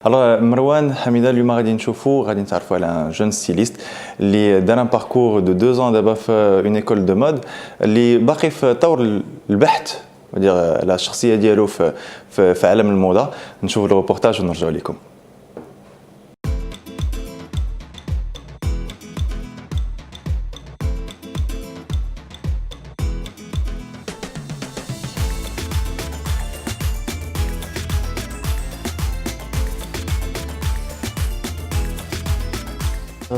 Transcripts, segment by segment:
Alors, Marwan Hamida, اليوم غادي نشوفوا غادي نتعرفوا على un jeune styliste اللي دار un parcours de 2 ans دابا في une école de mode اللي باقي في طور البحث ودير على الشخصيه ديالو في عالم الموضه. نشوفوا الروبورتاج ونرجعوا لكم.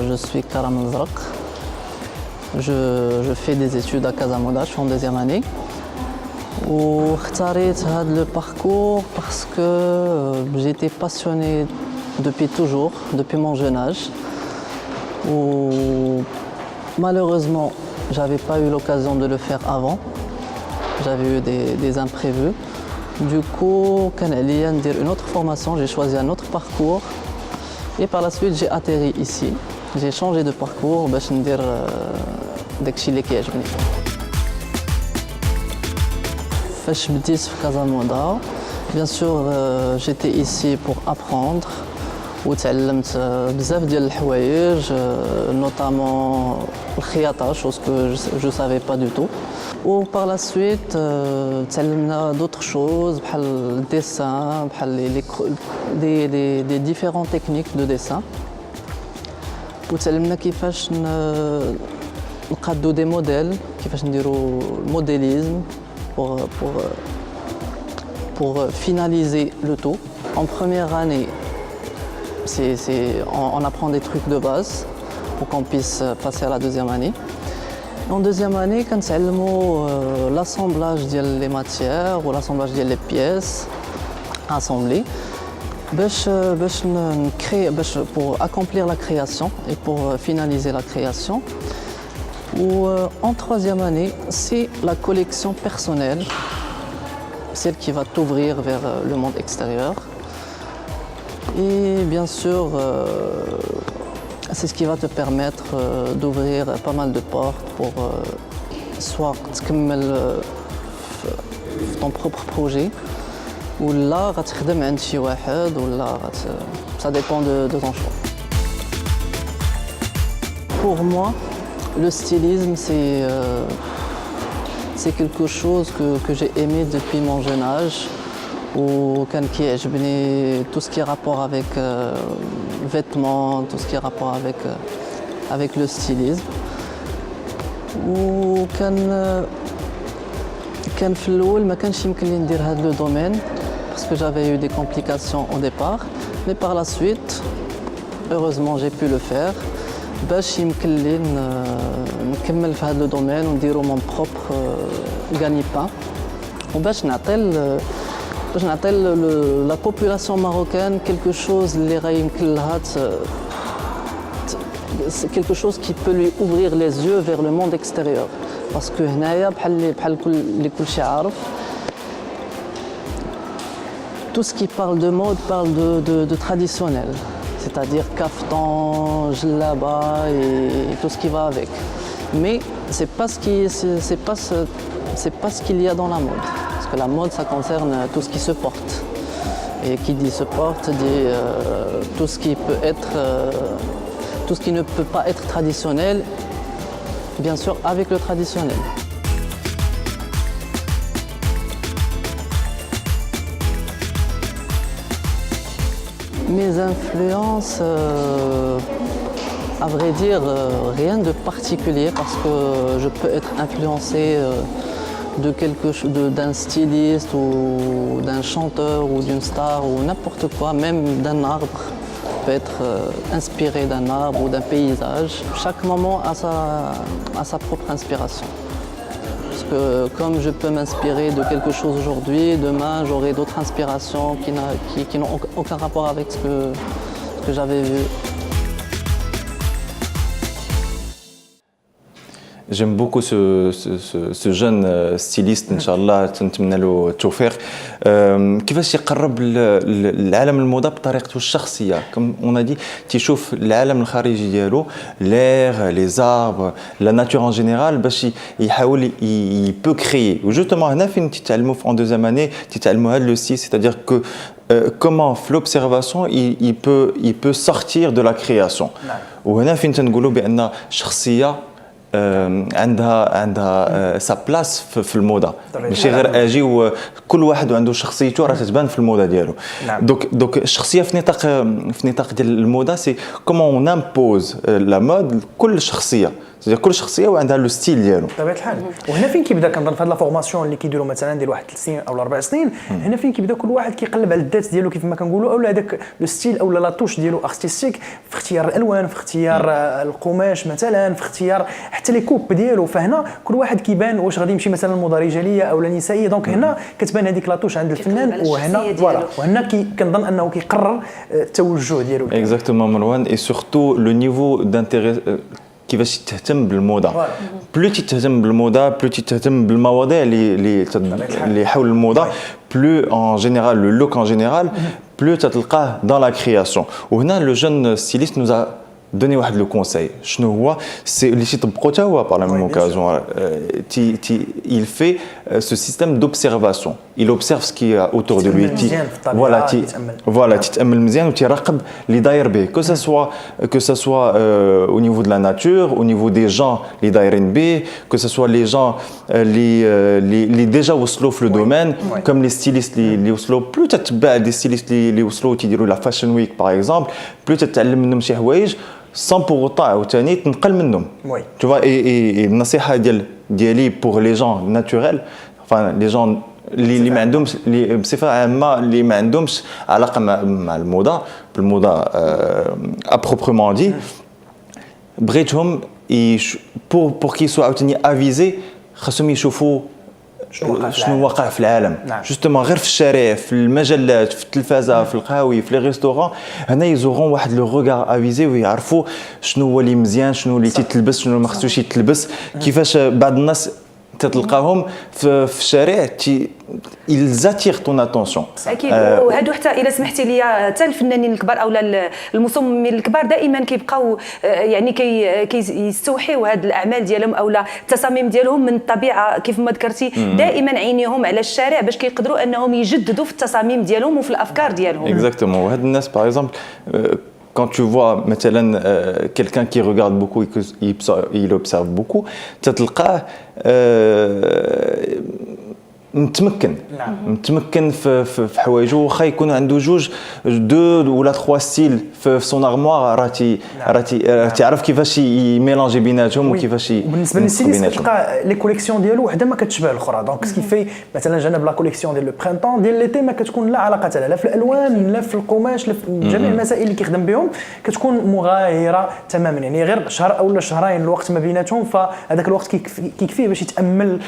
Je suis Karam Zrak. Je fais des études à Casamoda, je suis en 2e année. J'ai choisi le parcours parce que j'étais passionné depuis toujours, depuis mon jeune âge. Malheureusement, je n'avais pas eu l'occasion de le faire avant. J'avais eu des imprévus. Du coup, quand il y a une autre formation, j'ai choisi un autre parcours. Et par la suite, j'ai atterri ici. J'ai changé de parcours باش ندير داكشي اللي كيعجبني. فاش بديت في كازامودا bien sûr j'étais ici pour apprendre وتعلمت بزاف ديال الحوايج notamment الخياطة, chose que je savais pas du tout. Ou par la suite تعلمنا d'autres choses بحال le dessin, بحال des différentes techniques de dessin. وتعلمنا كيفاش نقادو دي موديل, كيفاش نديرو الموديليزم pour finaliser le tout. En première année, on apprend des trucs de base pour qu'on puisse passer à la 2e année. En 2e année, كنتعلموا l'assemblage ديال les matières ou l'assemblage ديال les pièces assemblées. Pour accomplir la création et pour finaliser la création. En 3e année, c'est la collection personnelle, celle qui va t'ouvrir vers le monde extérieur. Et bien sûr, c'est ce qui va te permettre d'ouvrir pas mal de portes pour soit ton propre projet, ou là, ça dépend de ton choix. Pour moi, le stylisme, c'est quelque chose que j'ai aimé depuis mon jeune âge. Tout ce qui est rapport avec vêtements, tout ce qui est rapport avec le stylisme. كان في الأول ما كانش يمكن لي ندير هذا لو دومين parce que j'avais eu des complications au départ, mais par la suite, heureusement j'ai pu le faire. باش يمكن لي نكمل في هذا لو دومين ونديرو mon propre gagne-pain وباش نعطي la population marocaine quelque chose اللي غيمكن لها quelque chose qui peut lui ouvrir les yeux vers le monde extérieur. Parce que هنايا بحال كلشي عارف, tout ce qui parle de mode parle de traditionnel, c'est-à-dire kaftan, djellaba et tout ce qui va avec. Mais c'est pas ce qu'il y a dans la mode. Parce que la mode, ça concerne tout ce qui se porte. Et qui dit se porte dit tout ce qui peut être, tout ce qui ne peut pas être traditionnel, bien sûr avec le traditionnel. Mes influences, à vrai dire, rien de particulier parce que je peux être influencé d'un styliste ou d'un chanteur ou d'une star ou n'importe quoi, même d'un arbre. Peut être inspiré d'un arbre ou d'un paysage. Chaque moment a sa propre inspiration. Parce que comme je peux m'inspirer de quelque chose aujourd'hui, demain j'aurai d'autres inspirations qui n'ont aucun rapport avec ce que j'avais vu. J'aime beaucoup ce jeune styliste, Inch'Allah, نتمنى له التوفيق. كيفاش يقرب لعالم الموضة بطريقته الشخصية؟ comme on a dit, تيشوف العالم الخارجي ديالو, l'air, les arbres, la nature en général, باش يحاول il peut créer. Justement هنا فين تتعلموا en 2e année, تتعلموا هذا le style, c'est-à-dire que comment l'observation il peut sortir de la création. وهنا فين تنقولوا بان شخصيه عندها سا بلاس في الموضه ماشي غير اجي وكل واحد عنده شخصيته راه تتبان في الموضه ديالو. دوك الشخصيه في نطاق ديال الموضه سي كومون اون امبوز لا مود لكل شخصيه، كل شخصيه وعندها لو ستيل ديالو بطبيعه الحال. وهنا فين كيبدا كنظن في هذه لا فورماسيون اللي كيديروا مثلا ديال واحد 3 سنين او 4 سنين، هنا فين كيبدا كل واحد كيقلب على الذات ديالو كيف ما كنقولوا، اولا هذاك لو ستيل اولا لا توش ديالو ارتستيك في اختيار الالوان، في اختيار القماش مثلا، في اختيار حتى لي كوب ديالو. فهنا كل واحد كيبان واش غادي يمشي مثلا موضه رجاليه او نسائيه، دونك هنا كتبان هذيك لا توش عند الفنان. وهنا فوالا وهنا كنظن انه كيقرر التوجه ديالو. اكزاكتومون مروان. اي سورتو لو نيفو دانتيري كيفاش تهتم بالموضه. بلو تهتم بالموضه، بلو تهتم بالمواضيع اللي حول الموضه، بلو ان جينيرال لو لوك ان جينيرال بلو تلقاه dans la création. وهنا لو جون ستيليست nous a donné واحد لو كونساي. شنو هو؟ سي اللي تيطبقوا حتى هو par la même occasion. Il fait ce système d'observation. Il observe ce qui est autour de lui. Voilà, تتأمل مزيان وتراقب اللي داير به. Que ça soit au niveau de la nature, au niveau des gens اللي دايرين به, que ce soit les gens اللي déjà وصلوا في le domaine, comme les stylistes اللي وصلوا. Plus تتبع des stylistes اللي وصلوا تيديروا la fashion week par exemple, plus تتعلم منهم شي حوايج sans pour autant عاوتاني تنقل منهم. Tu vois, et النصيحة ديالي pour les gens naturels, enfin les gens اللي ما عندهمش بصفه عامه اللي ما عندهمش علاقه مع الموضه بالموضه ابروبريمون دي، بغيتهم بور كي سو عاوتاني افيزي خاصهم يشوفوا شنو واقع في العالم. جوستومون غير في الشارع، في المجلات، في التلفازه، في القهاوي، في لي ريستورون، هنا يزورون واحد لو روغار افيزي ويعرفوا شنو هو اللي مزيان، شنو اللي تيتلبس، شنو ما خصوش يتلبس. كيفاش بعض الناس تتلقاهم في الشارع ils attirent ton attention. اكيد. وهادو حتى الا سمحتي لي حتى الفنانين الكبار او المصممين الكبار دائما كيبقاو يعني كيستوحيو هاد الاعمال ديالهم او التصاميم ديالهم من الطبيعه كيف ما ذكرتي. دائما عينيهم على الشارع باش كيقدروا انهم يجددوا في التصاميم ديالهم وفي الافكار ديالهم. اكزاكتومون. وهاد الناس باغ اكزومبل quand tu vois مثلا quelqu'un qui regarde beaucoup et qu'il observe beaucoup, تتلقاه متمكن في حوايجه، واخا يكون عنده دو ولا 3 ستيل في سون ارموار، راه تعرف كيفاش يميلانجي بيناتهم وكيفاش بالنسبه للستيليست كتلقى لي كوليكسيون ديالو وحده ما كتشبه الاخرى. دونك سكي في مثلا جانا بلا كوليكسيون ديال لو برينتون ديال ليتي ما كتكون لا علاقه لها لا في الالوان لا في القماش لا في جميع المسائل اللي كيخدم بهم، كتكون مغايره تماما. يعني غير شهر او شهرين الوقت ما بيناتهم، فهذاك الوقت كيكفيه باش يتامل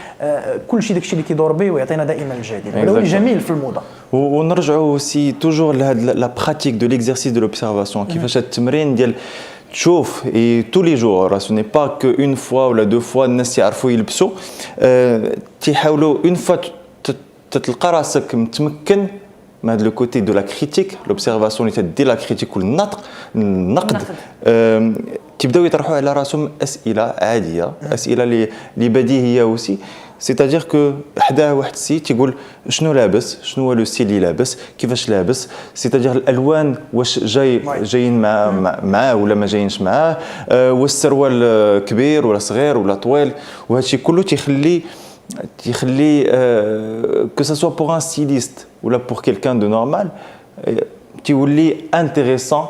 كل شيء داكشي اللي كيدور به ويعطينا دائما الجديد. هذا جميل في الموضه. ونرجعوا سي توجور لهاد لا براتيك دو ليكزارسيس دو لوبسيرفاسيون، كيفاش التمرين ديال تشوف اي تو لي جور، سو ني با كو اون فوا ولا دو فوا الناس يعرفوا يلبسوا، تيحاولوا اون فوا تتلقى راسك متمكن من هذا لو كوتي دو لا كريتيك، لوبسيرفاسيون اللي تدي لا كريتيك والنقد، تبداو يطرحوا على راسهم اسئله عاديه، اسئله اللي بديهيه اوسي. سيتادير كو حداه واحد السيد تيقول شنو لابس، شنو هو لو ستيل اللي لابس، كيفاش لابس، سيتادير الالوان واش جايين معاه ولا ما جايينش معاه، واش السروال كبير ولا صغير ولا طويل. وهذا الشيء كله تيخلي كو سا سوا بور ان ستيليست ولا بور كيلكان دو نورمال تيولي انتريسون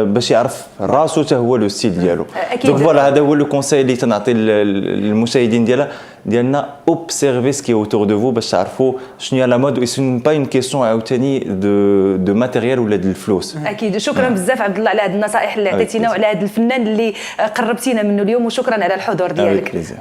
باش يعرف راسو حتى هو لو ستيل ديالو. دونك فوالا هذا هو لو كونساي اللي تنعطي للمشاهدين ديالنا اوبسيرفي سكي اوتور دو فو باش تعرفوا شنو هي لا مود. سي با اون كيسيون عاوتاني دو ماتيريال ولا ديال الفلوس. اكيد. شكرا بزاف عبد الله على هذه النصائح اللي عطيتينا وعلى هذا الفنان اللي قربتينا منه اليوم، وشكرا على الحضور ديالك.